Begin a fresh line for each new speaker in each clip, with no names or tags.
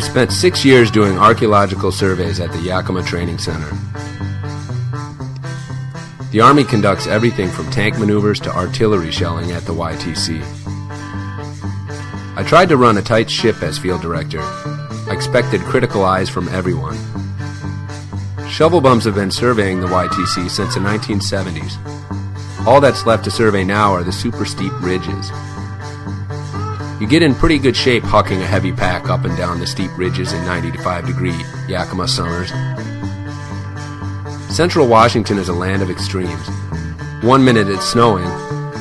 I spent 6 years doing archaeological surveys at the Yakima Training Center. The Army conducts everything from tank maneuvers to artillery shelling at the YTC. I tried to run a tight ship as field director. I expected critical eyes from everyone. Shovel bums have been surveying the YTC since the 1970s. All that's left to survey now are the super steep ridges. You get in pretty good shape hucking a heavy pack up and down the steep ridges in 95-degree Yakima summers. Central Washington is a land of extremes. 1 minute it's snowing,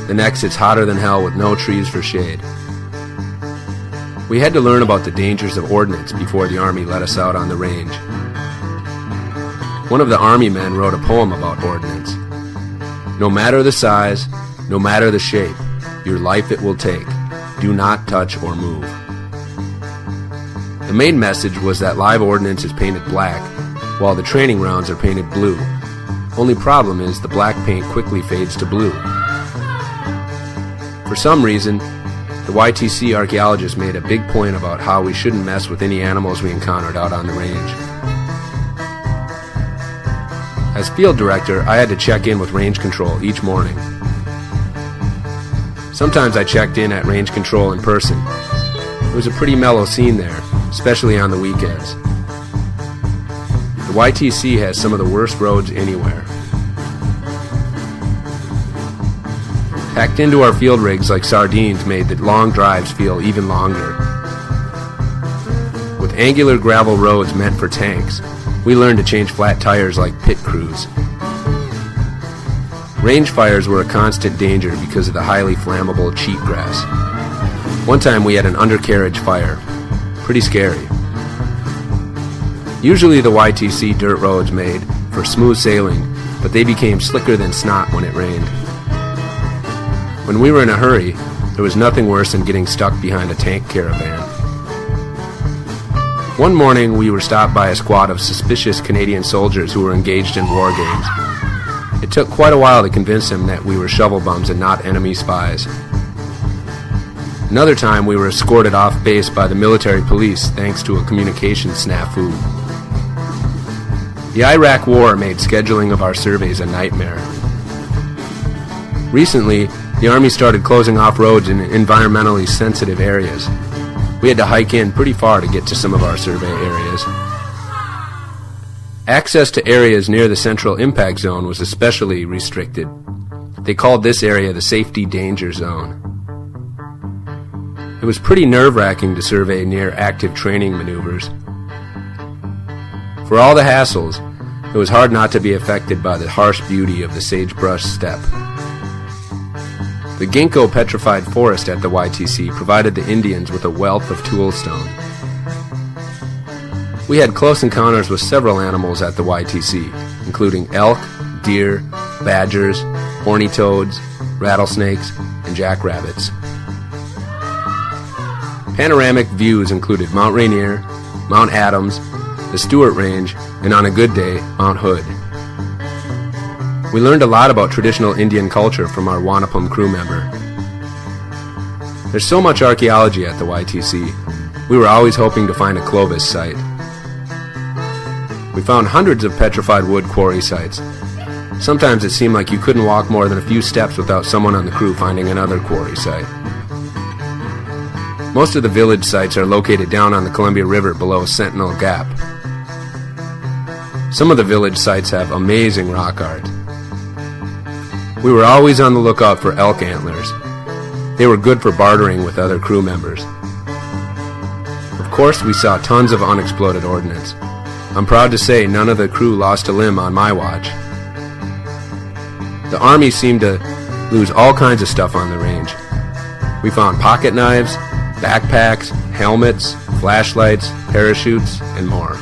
the next it's hotter than hell with no trees for shade. We had to learn about the dangers of ordnance before the Army let us out on the range. One of the Army men wrote a poem about ordnance. No matter the size, no matter the shape, your life it will take. Do not touch or move. The main message was that live ordnance is painted black, while the training rounds are painted blue. Only problem is the black paint quickly fades to blue. For some reason, the YTC archaeologists made a big point about how we shouldn't mess with any animals we encountered out on the range. As field director, I had to check in with range control each morning. Sometimes I checked in at range control in person. It was a pretty mellow scene there, especially on the weekends. The YTC has some of the worst roads anywhere. Packed into our field rigs like sardines made the long drives feel even longer. With angular gravel roads meant for tanks, we learned to change flat tires like pit crews. Range fires were a constant danger because of the highly flammable cheatgrass. One time we had an undercarriage fire. Pretty scary. Usually the YTC dirt roads made for smooth sailing, but they became slicker than snot when it rained. When we were in a hurry, there was nothing worse than getting stuck behind a tank caravan. One morning we were stopped by a squad of suspicious Canadian soldiers who were engaged in war games. It took quite a while to convince them that we were shovel bums and not enemy spies. Another time we were escorted off base by the military police thanks to a communication snafu. The Iraq War made scheduling of our surveys a nightmare. Recently, the Army started closing off roads in environmentally sensitive areas. We had to hike in pretty far to get to some of our survey areas. Access to areas near the central impact zone was especially restricted. They called this area the safety danger zone. It was pretty nerve-wracking to survey near active training maneuvers. For all the hassles, it was hard not to be affected by the harsh beauty of the sagebrush steppe. The ginkgo petrified forest at the YTC provided the Indians with a wealth of toolstone. We had close encounters with several animals at the YTC, including elk, deer, badgers, horny toads, rattlesnakes, and jackrabbits. Panoramic views included Mount Rainier, Mount Adams, the Stewart Range, and on a good day, Mount Hood. We learned a lot about traditional Indian culture from our Wanapum crew member. There's so much archaeology at the YTC, we were always hoping to find a Clovis site. We found hundreds of petrified wood quarry sites. Sometimes it seemed like you couldn't walk more than a few steps without someone on the crew finding another quarry site. Most of the village sites are located down on the Columbia River below Sentinel Gap. Some of the village sites have amazing rock art. We were always on the lookout for elk antlers. They were good for bartering with other crew members. Of course, we saw tons of unexploded ordnance. I'm proud to say none of the crew lost a limb on my watch. The Army seemed to lose all kinds of stuff on the range. We found pocket knives, backpacks, helmets, flashlights, parachutes, and more.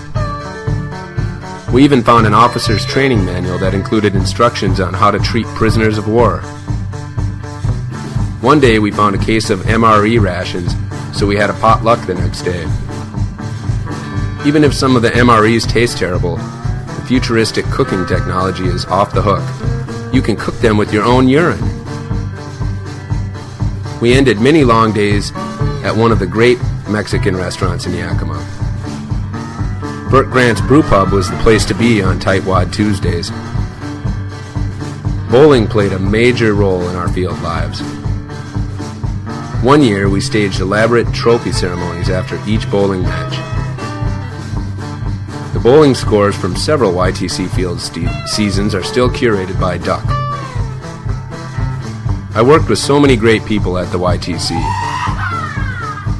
We even found an officer's training manual that included instructions on how to treat prisoners of war. One day we found a case of MRE rations, so we had a potluck the next day. Even if some of the MREs taste terrible, the futuristic cooking technology is off the hook. You can cook them with your own urine. We ended many long days at one of the great Mexican restaurants in Yakima. Burt Grant's Brew Pub was the place to be on Tightwad Tuesdays. Bowling played a major role in our field lives. One year, we staged elaborate trophy ceremonies after each bowling match. The bowling scores from several YTC field seasons are still curated by Duck. I worked with so many great people at the YTC.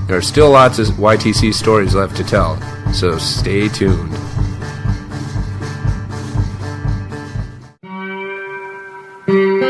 There are still lots of YTC stories left to tell, so stay tuned.
Thank you.